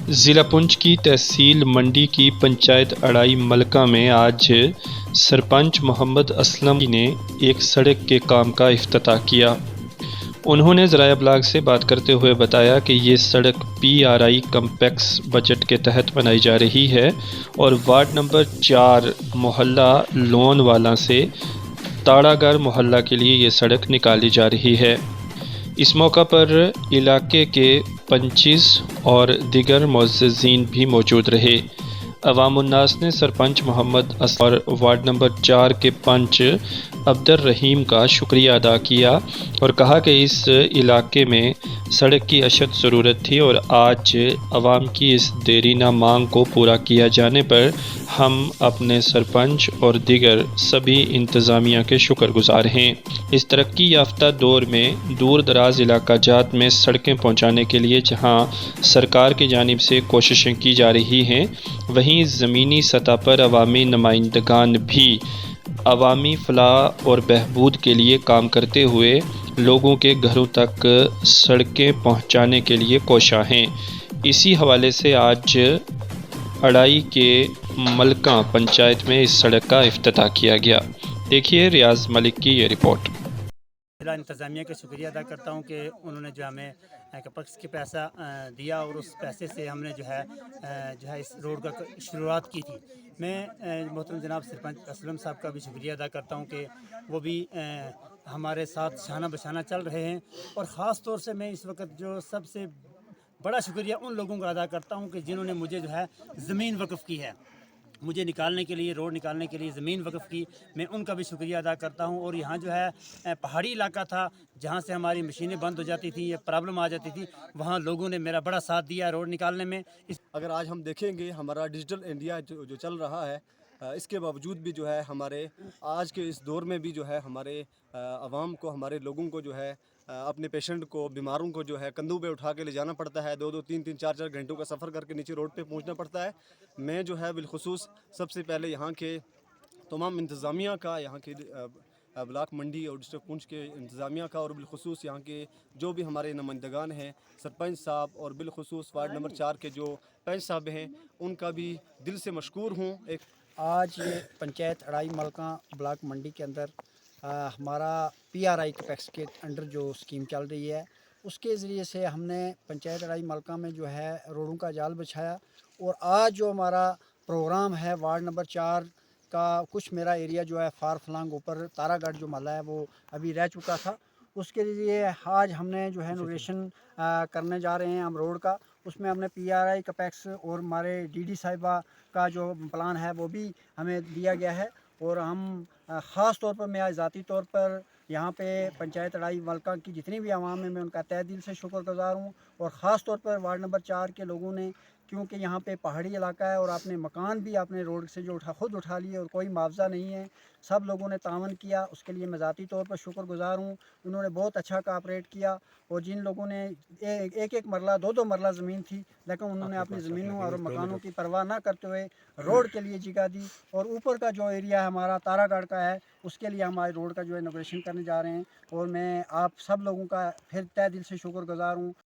ضلع پونچھ کی تحصیل منڈی کی پنچایت اڑائی ملکہ میں آج سرپنچ محمد اسلم نے ایک سڑک کے کام کا افتتاح کیا۔ انہوں نے ذرائع ابلاغ سے بات کرتے ہوئے بتایا کہ یہ سڑک PRI کمپلیکس بجٹ کے تحت بنائی جا رہی ہے اور وارڈ نمبر 4 محلہ لون والا سے تاڑا گڑھ محلہ کے لیے یہ سڑک نکالی جا رہی ہے۔ اس موقع پر علاقے کے پنچز اور دیگر معززین بھی موجود رہے۔ عوام الناس نے سرپنچ محمد اسلم اور وارڈ نمبر 4 کے پنچ عبد الرحیم کا شکریہ ادا کیا اور کہا کہ اس علاقے میں سڑک کی اشد ضرورت تھی اور آج عوام کی اس دیرینہ مانگ کو پورا کیا جانے پر ہم اپنے سرپنچ اور دیگر سبھی انتظامیہ کے شکر گزار ہیں۔ اس ترقی یافتہ دور میں دور دراز علاقہ جات میں سڑکیں پہنچانے کے لیے جہاں سرکار کی جانب سے کوششیں کی جا رہی ہیں، وہیں زمینی سطح پر عوامی نمائندگان بھی عوامی فلاح اور بہبود کے لیے کام کرتے ہوئے لوگوں کے گھروں تک سڑکیں پہنچانے کے لیے کوشاں ہیں۔ اسی حوالے سے آج اڑائی کے ملکہ پنچایت میں اس سڑک کا افتتاح کیا گیا۔ دیکھیے ریاض ملک کی یہ رپورٹ۔ ضلع انتظامیہ کا شکریہ ادا کرتا ہوں کہ انہوں نے جو ہمیں کپکس کے پیسہ دیا اور اس پیسے سے ہم نے جو ہے اس روڈ کا شروعات کی تھی۔ میں محترم جناب سرپنچ اسلم صاحب کا بھی شکریہ ادا کرتا ہوں کہ وہ بھی ہمارے ساتھ شانہ بشانہ چل رہے ہیں، اور خاص طور سے میں اس وقت جو سب سے بڑا شکریہ ان لوگوں کا ادا کرتا ہوں کہ جنہوں نے مجھے جو ہے زمین وقف کی ہے، مجھے نکالنے کے لیے روڈ نکالنے کے لیے زمین وقف کی، میں ان کا بھی شکریہ ادا کرتا ہوں۔ اور یہاں جو ہے پہاڑی علاقہ تھا جہاں سے ہماری مشینیں بند ہو جاتی تھیں یا پرابلم آ جاتی تھی، وہاں لوگوں نے میرا بڑا ساتھ دیا روڈ نکالنے میں۔ اگر آج ہم دیکھیں گے ہمارا ڈیجیٹل انڈیا جو چل رہا ہے، اس کے باوجود بھی جو ہے ہمارے آج کے اس دور میں بھی جو ہے ہمارے عوام کو، ہمارے لوگوں کو جو ہے اپنے پیشنٹ کو، بیماروں کو جو ہے کندھوں پہ اٹھا کے لے جانا پڑتا ہے، 2 3 4 گھنٹوں کا سفر کر کے نیچے روڈ پہ پہنچنا پڑتا ہے۔ میں جو ہے بالخصوص سب سے پہلے یہاں کے تمام انتظامیہ کا، یہاں کے بلاک منڈی اور ڈسٹرکٹ پونچھ کے انتظامیہ کا، اور بالخصوص یہاں کے جو بھی ہمارے نمائندگان ہیں، سرپنچ صاحب اور بالخصوص وارڈ نمبر 4 کے جو پنچ صاحب ہیں، ان کا بھی دل سے مشکور ہوں۔ آج پنچایت اڑائی ملکہ بلاک منڈی کے اندر ہمارا PRI کپیکس کے انڈر جو اسکیم چل رہی ہے، اس کے ذریعے سے ہم نے پنچایت اڑائی ملکہ میں جو ہے روڈوں کا جال بچھایا، اور آج جو ہمارا پروگرام ہے وارڈ نمبر 4 کا، کچھ میرا ایریا جو ہے فار فلانگ اوپر تارا گڑھ جو محلہ ہے وہ ابھی رہ چکا تھا، اس کے لیے آج ہم نے جو ہے انوگریشن کرنے جا رہے ہیں ہم روڈ کا۔ اس میں ہم نے PRI کپیکس اور ہمارے DD صاحبہ کا جو پلان ہے وہ بھی ہمیں دیا گیا ہے، اور ہم خاص طور پر میں ذاتی طور پر یہاں پہ پنچایت اڑائی ملکہ کی جتنی بھی عوام ہیں، میں ان کا تہ دل سے شکر گزار ہوں، اور خاص طور پر وارڈ نمبر 4 کے لوگوں نے، کیونکہ یہاں پہ پہاڑی علاقہ ہے اور آپ نے مکان بھی اپنے روڈ سے جو خود اٹھا لیے اور کوئی معاوضہ نہیں ہے، سب لوگوں نے تعاون کیا، اس کے لیے میں ذاتی طور پر شکر گزار ہوں۔ انہوں نے بہت اچھا کوآپریٹ کیا، اور جن لوگوں نے ایک مرلہ 2 مرلہ زمین تھی، لیکن انہوں نے اپنی زمینوں اور مکانوں کی پرواہ نہ کرتے ہوئے روڈ کے لیے جگہ دی، اور اوپر کا جو ایریا ہمارا تارا گڑھ کا ہے، اس کے لیے ہمارے روڈ کا جو انوگریشن کرنے جا رہے ہیں، اور میں آپ سب لوگوں کا پھر تہ دل سے شکر گزار ہوں۔